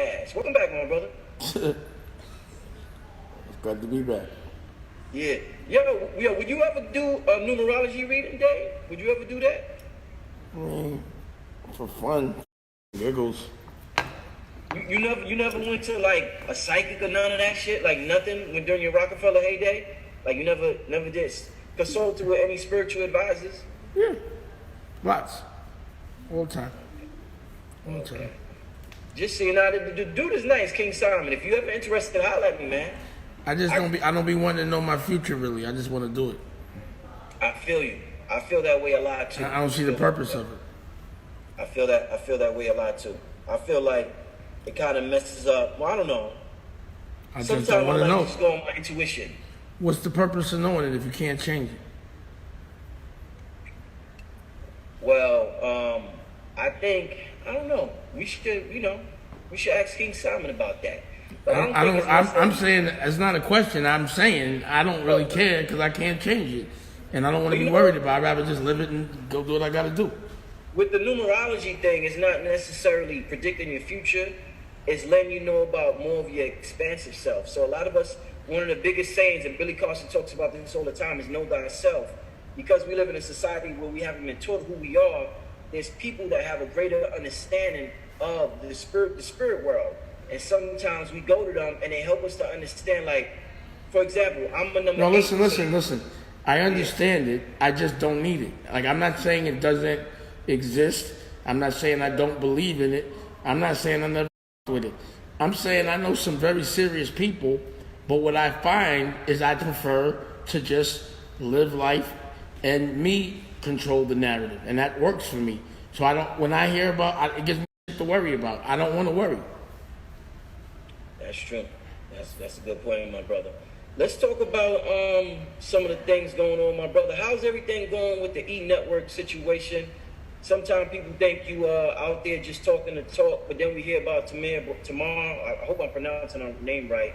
gas. Welcome back, my brother. It's good to be back. Yeah. Yo, would you ever do a numerology reading, Dave? Would you ever do that? I mean, for fun, giggles. You never went to like a psychic or none of that shit? Like nothing when during your Rockefeller heyday? Like you never did consulted with any spiritual advisors? Yeah, lots, all the time, all the time. Just so you know, the dude is nice, King Simon. If you ever interested, holler at me, man. I don't be wanting to know my future really. I just want to do it. I feel you. I feel that way a lot too. I don't see the purpose of it. I feel that way a lot too. I feel like it kind of messes up. Well, I don't know. I just don't want to know. Just go on my intuition. What's the purpose of knowing it if you can't change it? Well, I don't know. We should ask King Simon about that. I'm saying it's not a question. I'm saying I don't really care because I can't change it, and I don't want to be worried about it. I'd rather just live it and go do what I got to do. With the numerology thing, it's not necessarily predicting your future. It's letting you know about more of your expansive self. So a lot of us, one of the biggest sayings, and Billy Carson talks about this all the time, is know thyself. Because we live in a society where we haven't been taught who we are, there's people that have a greater understanding of the spirit world. And sometimes we go to them and they help us to understand, like, for example, I'm a number No, listen. I understand it. I just don't need it. Like, I'm not saying it doesn't exist. I'm not saying I don't believe in it. I'm not saying I never with it. I'm saying I know some very serious people, but what I find is I prefer to just live life and me control the narrative, and that works for me. So I don't. When I hear about, it gives me shit to worry about. I don't want to worry. That's true. That's a good point, my brother. Let's talk about some of the things going on, my brother. How's everything going with the E-Network situation? Sometimes people think you are out there just talking to talk, but then we hear about Tamar. I hope I'm pronouncing her name right.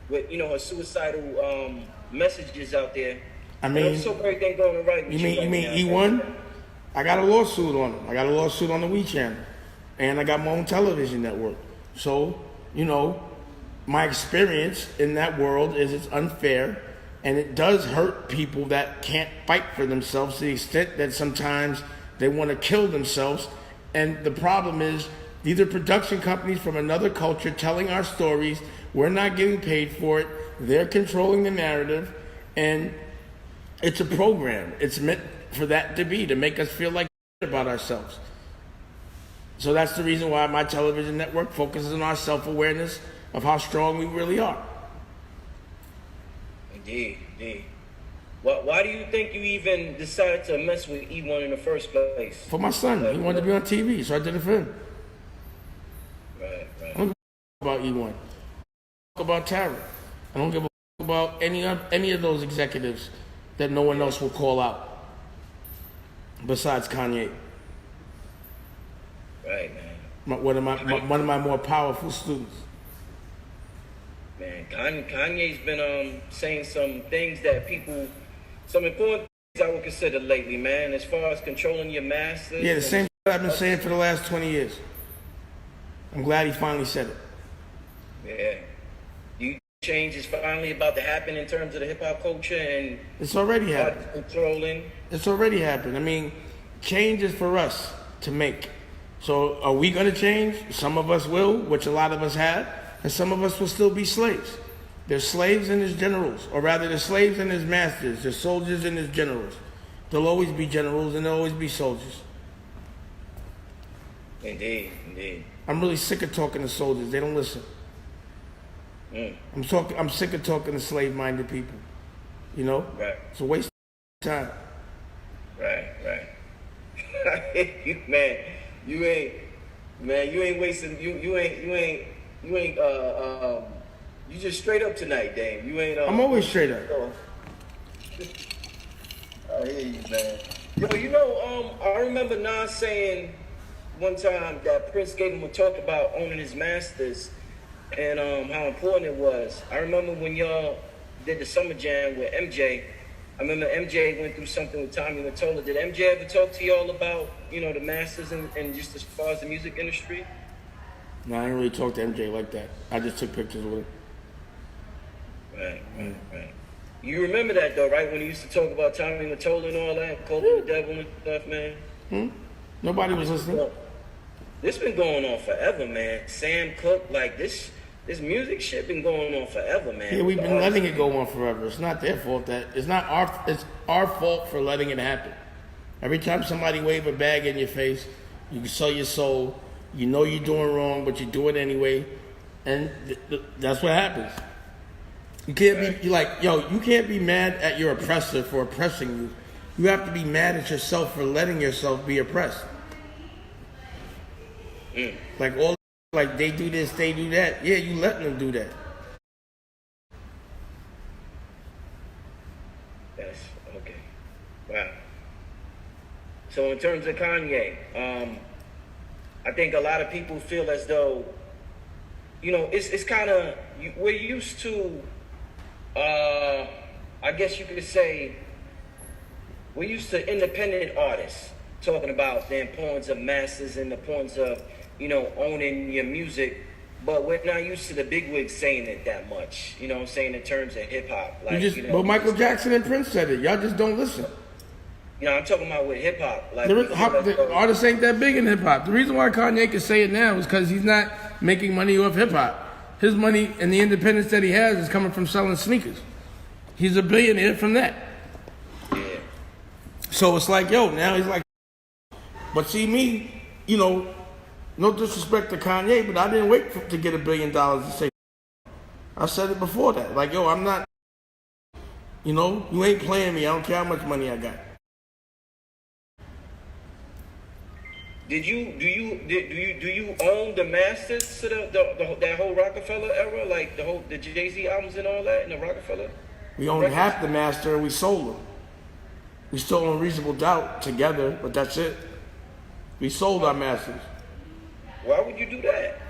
With her suicidal messages out there. I mean, I hope everything going right. You mean E1? I got a lawsuit on him. I got a lawsuit on the WE channel, and I got my own television network. So my experience in that world is it's unfair, and it does hurt people that can't fight for themselves to the extent that sometimes they want to kill themselves. And the problem is these are production companies from another culture telling our stories. We're not getting paid for it. They're controlling the narrative, and it's a program. It's meant for that to make us feel like about ourselves. So that's the reason why my television network focuses on our self-awareness of how strong we really are. Indeed. Why do you think you even decided to mess with E1 in the first place? For my son. He wanted to be on TV, so I did it for him. Right. I don't give a about E1. I don't give about Tara. I don't give a about any of those executives that no one else will call out besides Kanye. Right, man. One of my more powerful students. Man, Kanye's been saying some things that some important things I would consider lately, man, as far as controlling your masses. Yeah, the same thing I've been saying for the last 20 years. I'm glad he finally said it. Yeah. Do you think change is finally about to happen in terms of the hip-hop culture and it's already happened. Controlling? It's already happened. I mean, change is for us to make. So are we going to change? Some of us will, which a lot of us have, and some of us will still be slaves. There's slaves and there's generals, or rather there's slaves and there's masters. There's soldiers and there's generals. There'll always be generals and there'll always be soldiers. Indeed. I'm really sick of talking to soldiers. They don't listen. I'm sick of talking to slave-minded people. Right. It's a waste of time. Right. You ain't wasting. You just straight up tonight, Dame. You ain't. I'm always straight up. I hear you, man. I remember Nas saying one time that Prince gave him a talk about owning his masters and how important it was. I remember when y'all did the Summer Jam with MJ. I remember MJ went through something with Tommy Mottola. Did MJ ever talk to y'all about, the masters and just as far as the music industry? No, I didn't really talk to MJ like that. I just took pictures with him. Right. You remember that though, right? When he used to talk about Tommy Mottola and all that, calling the devil and stuff, man. Nobody was listening. Well, this been going on forever, man. Sam Cooke, like this music shit been going on forever, man. Yeah, we've been letting it go on forever. It's not their fault it's our fault for letting it happen. Every time somebody wave a bag in your face, you can sell your soul. You know you're doing wrong, but you do it anyway, and that's what happens. You can't be you can't be mad at your oppressor for oppressing you. You have to be mad at yourself for letting yourself be oppressed. Like they do this, they do that. Yeah, you letting them do that. That's okay. Wow. So in terms of Kanye, I think a lot of people feel as though, it's kind of, we're used to, I guess you could say, we're used to independent artists talking about the importance of masters and the importance of, owning your music, but we're not used to the bigwigs saying it that much, you know what I'm saying, in terms of hip-hop. Like, but Michael Jackson and Prince said it. Y'all just don't listen. I'm talking about with hip-hop. Like, the artists ain't that big in hip-hop. The reason why Kanye can say it now is because he's not making money off hip-hop. His money and the independence that he has is coming from selling sneakers. He's a billionaire from that. Yeah. So it's like, now he's like, but see me, no disrespect to Kanye, but I didn't wait to get $1 billion to say. I said it before that. Like, I'm not, you ain't playing me. I don't care how much money I got. Do you own the masters to that whole Rockefeller era, like the Jay-Z albums and all that, and the Rockefeller? We own half the master and we sold them. We still own Reasonable Doubt together, but that's it. We sold our masters. Why would you do that?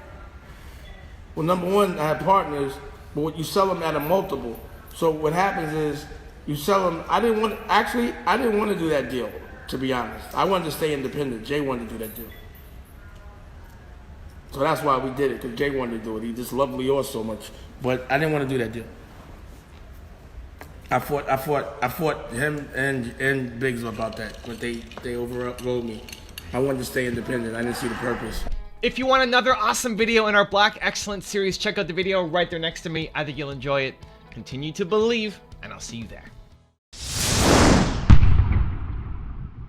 Well, number one, I have partners, but you sell them at a multiple. So what happens is you sell them. I didn't want to do that deal, to be honest. I wanted to stay independent. Jay wanted to do that deal. So that's why we did it, because Jay wanted to do it. He just loved Lior so much. But I didn't want to do that deal. I fought him and Biggs about that, but they overrode me. I wanted to stay independent. I didn't see the purpose. If you want another awesome video in our Black Excellence series, check out the video right there next to me. I think you'll enjoy it. Continue to believe, and I'll see you there.